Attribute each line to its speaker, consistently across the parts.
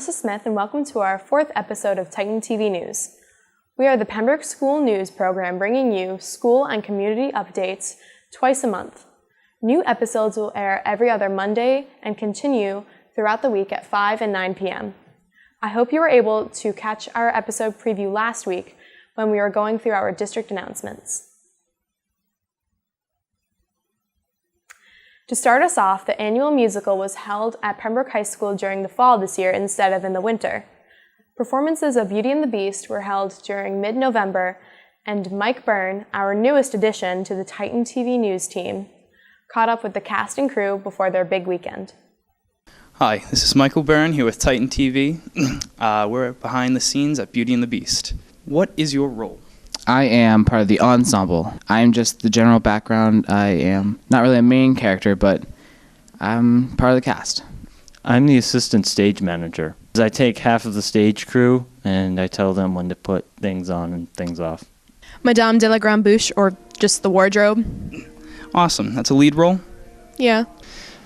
Speaker 1: Mrs. Smith, and welcome to our 4th episode of Titan TV News. We are the Pembroke School News program bringing you school and community updates twice a month. New episodes will air every other Monday and continue throughout the week at 5 and 9 p.m. I hope you were able to catch our episode preview last week when we were going through our district announcements. To start us off, the annual musical was held at Pembroke High School during the fall this year instead of in the winter. Performances of Beauty and the Beast were held during mid-November, and Mike Byrne, our newest addition to the Titan TV News team, caught up with the cast and crew before their big weekend.
Speaker 2: Hi, this is Michael Byrne here with Titan TV. We're behind the scenes at Beauty and the Beast. What is your role?
Speaker 3: I am part of the ensemble. I'm just the general background. I am not really a main character, but I'm part of the cast.
Speaker 4: I'm the assistant stage manager. I take half of the stage crew, and I tell them when to put things on and things off.
Speaker 5: Madame de la Grande Bouche, or just the wardrobe.
Speaker 2: Awesome. That's a lead role?
Speaker 5: Yeah.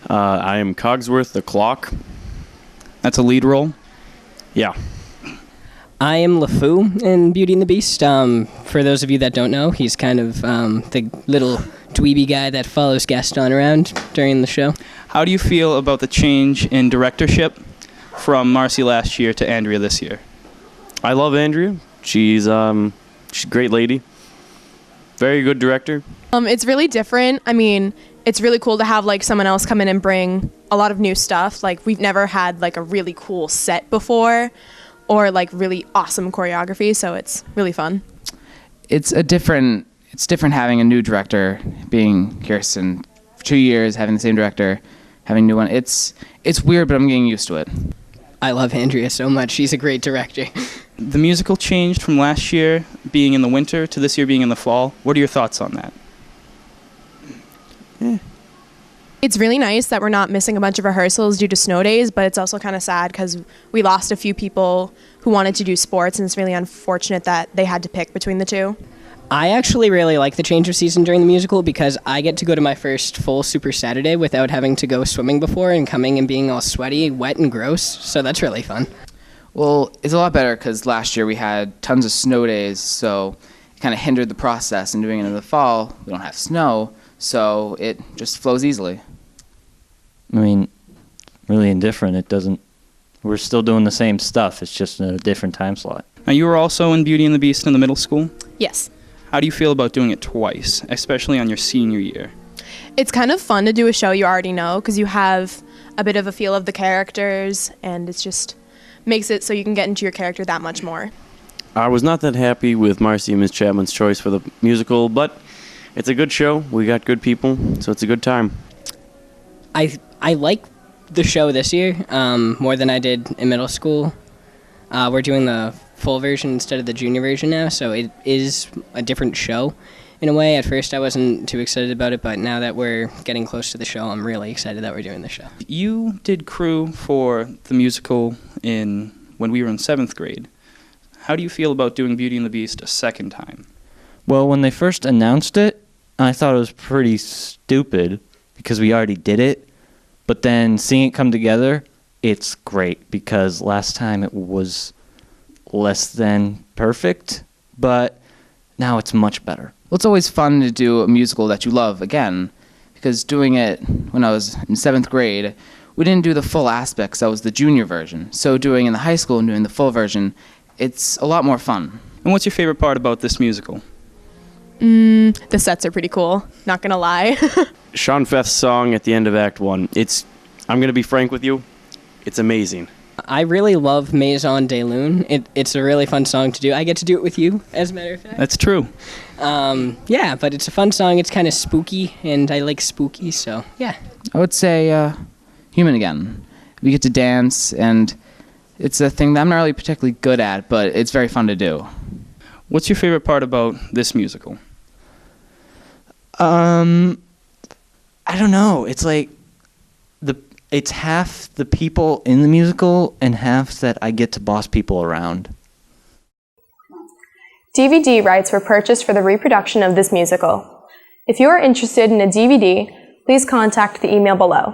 Speaker 6: I am Cogsworth, the clock.
Speaker 2: That's a lead role?
Speaker 6: Yeah.
Speaker 7: I am LeFou in Beauty and the Beast. For those of you that don't know, he's kind of the little dweeby guy that follows Gaston around during the show.
Speaker 2: How do you feel about the change in directorship from Marcy last year to Andrea this year?
Speaker 6: I love Andrea. She's a great lady. Very good director.
Speaker 5: It's really different. I mean, it's really cool to have like someone else come in and bring a lot of new stuff. Like we've never had like a really cool set before, or like really awesome choreography, so it's really fun.
Speaker 3: It's different having a new director, being Kirsten for 2 years, having the same director, having a new one. It's weird, but I'm getting used to it.
Speaker 7: I love Andrea so much. She's a great director.
Speaker 2: The musical changed from last year being in the winter to this year being in the fall. What are your thoughts on that?
Speaker 5: It's really nice that we're not missing a bunch of rehearsals due to snow days, but it's also kind of sad because we lost a few people who wanted to do sports, and it's really unfortunate that they had to pick between the two.
Speaker 7: I actually really like the change of season during the musical because I get to go to my first full Super Saturday without having to go swimming before and coming and being all sweaty, wet, and gross, so that's really fun.
Speaker 3: Well, it's a lot better because last year we had tons of snow days, so it kind of hindered the process. And doing it in the fall, we don't have snow, so it just flows easily.
Speaker 4: I mean, really indifferent. We're still doing the same stuff. It's just in a different time slot.
Speaker 2: Now, you were also in Beauty and the Beast in the middle school?
Speaker 5: Yes.
Speaker 2: How do you feel about doing it twice, especially on your senior year?
Speaker 5: It's kind of fun to do a show you already know because you have a bit of a feel of the characters, and it's just makes it so you can get into your character that much more.
Speaker 6: I was not that happy with Marcy and Miss Chapman's choice for the musical, but it's a good show. We got good people, so it's a good time.
Speaker 7: I like the show this year more than I did in middle school. We're doing the full version instead of the junior version now, so it is a different show in a way. At first I wasn't too excited about it, but now that we're getting close to the show, I'm really excited that we're doing the show.
Speaker 2: You did crew for the musical when we were in 7th grade. How do you feel about doing Beauty and the Beast a second time?
Speaker 4: Well, when they first announced it, I thought it was pretty stupid because we already did it. But then seeing it come together, it's great because last time it was less than perfect, but now it's much better.
Speaker 3: Well, it's always fun to do a musical that you love again, because doing it when I was in 7th grade, we didn't do the full aspects. That was the junior version. So doing in the high school and doing the full version, it's a lot more fun.
Speaker 2: And what's your favorite part about this musical?
Speaker 5: The sets are pretty cool, not gonna lie.
Speaker 6: Sean Feth's song at the end of Act 1, I'm going to be frank with you, it's amazing.
Speaker 7: I really love Maison de Lune. It's a really fun song to do. I get to do it with you, as a matter of fact.
Speaker 2: That's true.
Speaker 7: Yeah, but it's a fun song. It's kind of spooky, and I like spooky, so yeah.
Speaker 3: I would say Human Again. We get to dance, and it's a thing that I'm not really particularly good at, but it's very fun to do.
Speaker 2: What's your favorite part about this musical?
Speaker 4: I don't know. It's like it's half the people in the musical and half that I get to boss people around.
Speaker 1: DVD rights were purchased for the reproduction of this musical. If you are interested in a DVD, please contact the email below.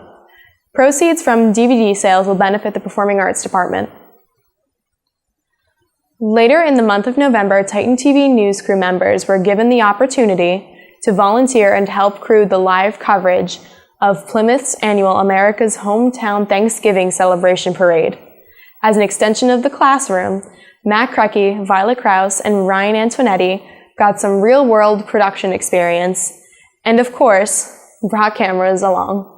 Speaker 1: Proceeds from DVD sales will benefit the Performing Arts Department. Later in the month of November, Titan TV news crew members were given the opportunity to volunteer and help crew the live coverage of Plymouth's annual America's Hometown Thanksgiving Celebration Parade. As an extension of the classroom, Matt Kreckie, Violet Krause, and Ryan Antonetti got some real-world production experience, and of course, brought cameras along.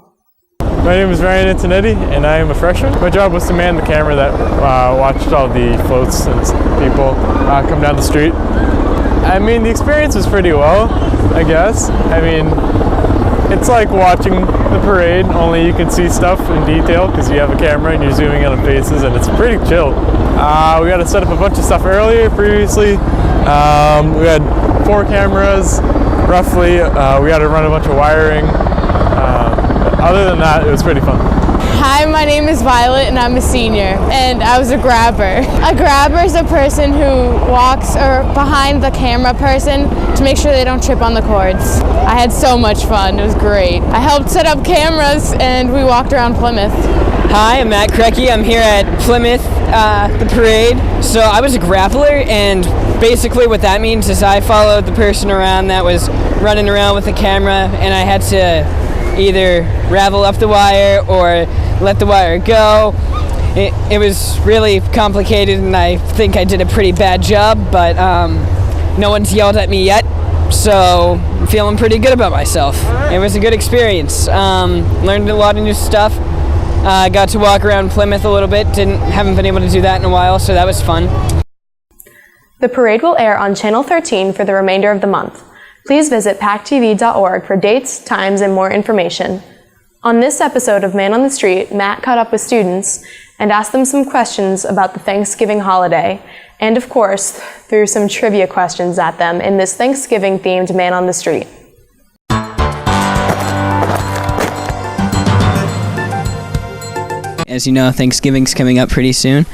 Speaker 8: My name is Ryan Antonetti, and I am a freshman. My job was to man the camera that watched all the floats and people come down the street. I mean, the experience was pretty well, I guess. I mean, it's like watching the parade, only you can see stuff in detail because you have a camera and you're zooming in on faces, and it's pretty chill. We got to set up a bunch of stuff earlier previously. We had 4 cameras, roughly. We had to run a bunch of wiring. Other than that, it was pretty fun.
Speaker 9: Hi, my name is Violet and I'm a senior, and I was a grabber. A grabber is a person who walks behind the camera person to make sure they don't trip on the cords. I had so much fun, it was great. I helped set up cameras and we walked around Plymouth.
Speaker 7: Hi, I'm Matt Kreckie. I'm here at Plymouth, the parade. So I was a grappler, and basically what that means is I followed the person around that was running around with the camera, and I had to either ravel up the wire or let the wire go. It was really complicated, and I think I did a pretty bad job, but no one's yelled at me yet, so I'm feeling pretty good about myself. It was a good experience. Learned a lot of new stuff. Got to walk around Plymouth a little bit. Haven't been able to do that in a while, so that was fun.
Speaker 1: The parade will air on Channel 13 for the remainder of the month. Please visit packtv.org for dates, times, and more information. On this episode of Man on the Street, Matt caught up with students and asked them some questions about the Thanksgiving holiday, and of course, threw some trivia questions at them in this Thanksgiving-themed Man on the Street.
Speaker 7: As you know, Thanksgiving's coming up pretty soon.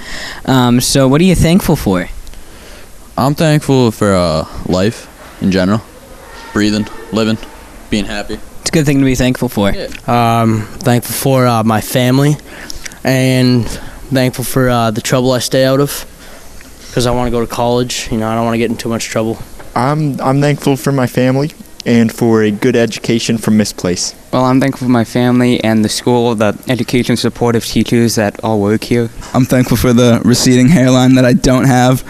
Speaker 7: So what are you thankful for?
Speaker 10: I'm thankful for life in general. Breathing, living, being happy.
Speaker 7: It's a good thing to be thankful for.
Speaker 11: Yeah. Thankful for my family, and thankful for the trouble I stay out of, because I want to go to college. I don't want to get in too much trouble.
Speaker 12: I'm thankful for my family and for a good education from this place.
Speaker 13: Well, I'm thankful for my family and the school, the education supportive teachers that all work here.
Speaker 14: I'm thankful for the receding hairline that I don't have.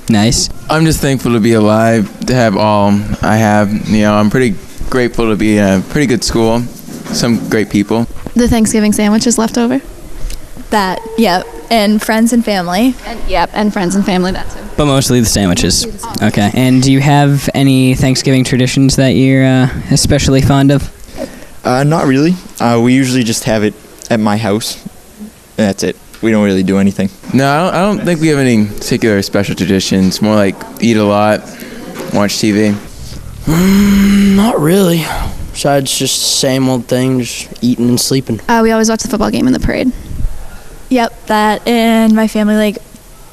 Speaker 7: Nice.
Speaker 15: I'm just thankful to be alive, to have all I have. I'm pretty grateful to be in a pretty good school, some great people.
Speaker 16: The Thanksgiving sandwiches left over.
Speaker 17: That, yep, and friends and family.
Speaker 16: And friends and family, that too.
Speaker 7: But mostly the sandwiches. Okay. And do you have any Thanksgiving traditions that you're especially fond of?
Speaker 12: Not really. We usually just have it at my house. That's it. We don't really do anything.
Speaker 15: No, I don't think we have any particular special traditions. More like eat a lot, watch TV.
Speaker 11: Not really. Besides just the same old thing, just eating and sleeping.
Speaker 16: We always watch the football game in the parade.
Speaker 17: Yep, that, and my family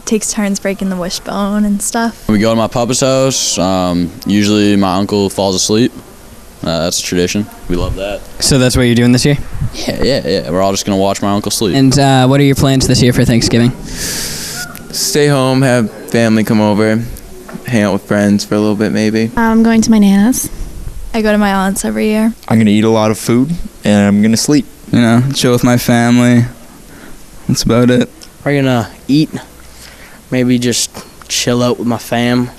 Speaker 17: takes turns breaking the wishbone and stuff.
Speaker 10: We go to my papa's house. Usually my uncle falls asleep. That's a tradition. We love that.
Speaker 7: So that's what you're doing this year?
Speaker 10: Yeah. We're all just going to watch my uncle sleep.
Speaker 7: And what are your plans this year for Thanksgiving?
Speaker 15: Stay home, have family come over, hang out with friends for a little bit maybe.
Speaker 16: I'm going to my Nana's.
Speaker 17: I go to my aunt's every year.
Speaker 12: I'm going to eat a lot of food, and I'm going to sleep.
Speaker 14: Chill with my family. That's about it.
Speaker 11: We're going to eat, maybe just chill out with my fam.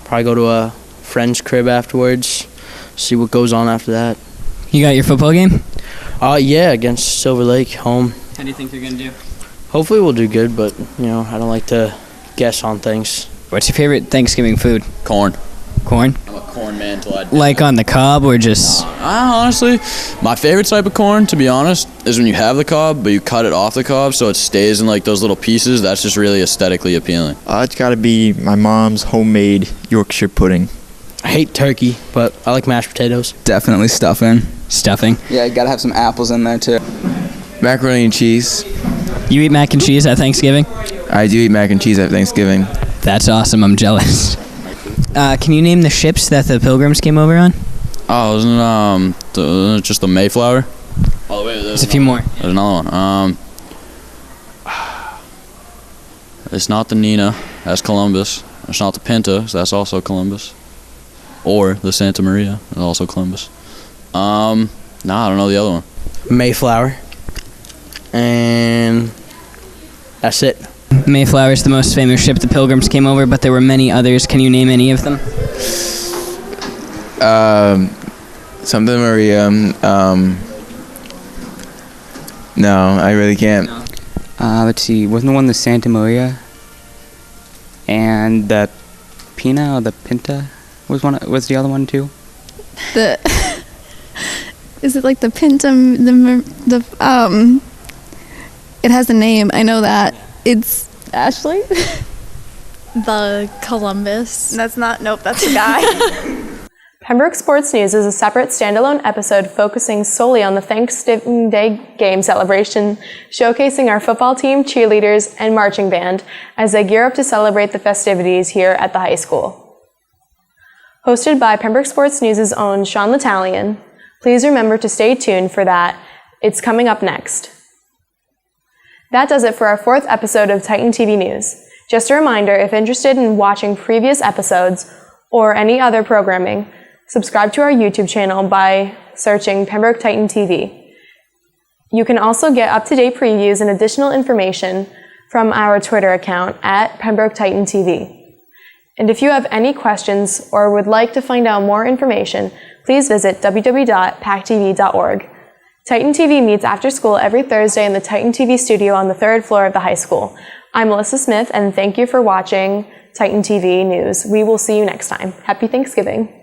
Speaker 11: Probably go to a friend's crib afterwards. See what goes on after that.
Speaker 7: You got your football game?
Speaker 11: Yeah, against Silver Lake, home.
Speaker 7: How do you think they're going to do?
Speaker 11: Hopefully we'll do good, but, I don't like to guess on things.
Speaker 7: What's your favorite Thanksgiving food?
Speaker 10: Corn.
Speaker 7: Corn?
Speaker 10: I'm a corn man till I die.
Speaker 7: Like on the cob or just...
Speaker 10: Honestly, my favorite type of corn, to be honest, is when you have the cob, but you cut it off the cob so it stays in those little pieces. That's just really aesthetically appealing.
Speaker 12: It's got to be my mom's homemade Yorkshire pudding.
Speaker 11: I hate turkey, but I like mashed potatoes.
Speaker 14: Definitely stuffing.
Speaker 7: Stuffing?
Speaker 14: Yeah, you gotta have some apples in there too.
Speaker 15: Macaroni and cheese.
Speaker 7: You eat mac and cheese at Thanksgiving?
Speaker 15: I do eat mac and cheese at Thanksgiving.
Speaker 7: That's awesome. I'm jealous. Can you name the ships that the Pilgrims came over on?
Speaker 10: Oh, isn't it just the Mayflower? Oh, wait,
Speaker 7: there's a few more.
Speaker 10: There's another one. It's not the Nina. That's Columbus. It's not the Pinta, so that's also Columbus. Or the Santa Maria, is also Columbus. I don't know the other one.
Speaker 11: Mayflower. And that's it.
Speaker 7: Mayflower is the most famous ship the Pilgrims came over, but there were many others. Can you name any of them?
Speaker 15: Something Maria. No, I really can't.
Speaker 13: Let's see. Wasn't the one the Santa Maria? And the Pina or the Pinta was the other one too?
Speaker 16: Is it like the Pinta? It has a name. I know that. It's Ashley.
Speaker 17: The Columbus.
Speaker 9: That's not. Nope. That's the guy.
Speaker 1: Pembroke Sports News is a separate standalone episode focusing solely on the Thanksgiving Day game celebration, showcasing our football team, cheerleaders, and marching band as they gear up to celebrate the festivities here at the high school. Hosted by Pembroke Sports News' own Sean L'Italian, please remember to stay tuned for that. It's coming up next. That does it for our 4th episode of Titan TV News. Just a reminder, if interested in watching previous episodes or any other programming, subscribe to our YouTube channel by searching Pembroke Titan TV. You can also get up-to-date previews and additional information from our Twitter account at Pembroke Titan TV. And if you have any questions or would like to find out more information, please visit www.pactv.org. Titan TV meets after school every Thursday in the Titan TV studio on the 3rd floor of the high school. I'm Melissa Smith, and thank you for watching Titan TV News. We will see you next time. Happy Thanksgiving.